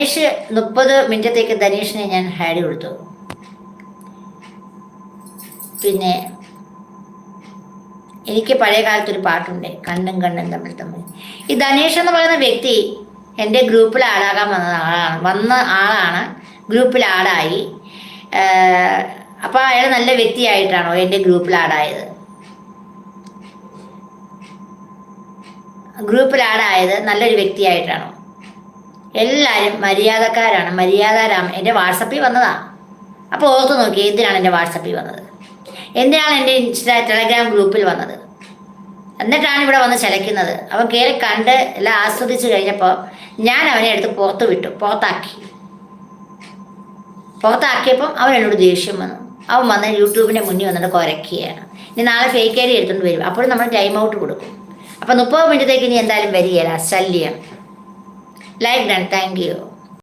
ധനീഷ് 30 മിനിറ്റത്തേക്ക് ധനീഷിനെ ഞാൻ ഹാഡ് കൊടുത്തു. പിന്നെ എനിക്ക് പഴയ കാലത്തൊരു പാട്ടുണ്ട്, കണ്ണും കണ്ണും തമ്മിൽ തമ്മിൽ. ഈ ധനീഷ് എന്ന് പറയുന്ന വ്യക്തി എൻ്റെ ഗ്രൂപ്പിൽ ആഡാകാൻ വന്ന ആളാണ്. ഗ്രൂപ്പിൽ ആഡായി. അപ്പോൾ അയാൾ നല്ല വ്യക്തിയായിട്ടാണോ എൻ്റെ ഗ്രൂപ്പിൽ ആഡായത്? ഗ്രൂപ്പിൽ ആഡായത് നല്ലൊരു വ്യക്തിയായിട്ടാണോ? എല്ലാവരും മര്യാദക്കാരാണ്. മര്യാദാരാം എൻ്റെ വാട്സപ്പിൽ വന്നതാ. അപ്പോൾ ഓർത്ത് നോക്കി, എന്തിനാണ് എൻ്റെ വാട്സപ്പിൽ വന്നത്, എന്തിനാണ് എൻ്റെ ടെലഗ്രാം ഗ്രൂപ്പിൽ വന്നത്, എന്നിട്ടാണ് ഇവിടെ വന്ന് ചലയ്ക്കുന്നത്. അവൻ കയറി കണ്ട് എല്ലാം ആസ്വദിച്ച് കഴിഞ്ഞപ്പോൾ ഞാൻ അവനെ എടുത്ത് പുറത്താക്കിയപ്പം അവൻ എന്നോട് ദേഷ്യം വന്നു. അവൻ വന്ന് യൂട്യൂബിൻ്റെ മുന്നിൽ വന്നിട്ട് കുരയ്ക്കുകയാണ്. ഇനി നാളെ ഫേക്ക് ഐ ഡി എടുത്തുകൊണ്ട് വരും. അപ്പോഴും നമ്മൾ ടൈം ഔട്ട് കൊടുക്കും. അപ്പോൾ 30 മിനിറ്റത്തേക്ക് ഇനി എന്തായാലും വരികയില്ല. ശല്യം. Like done. Thank you.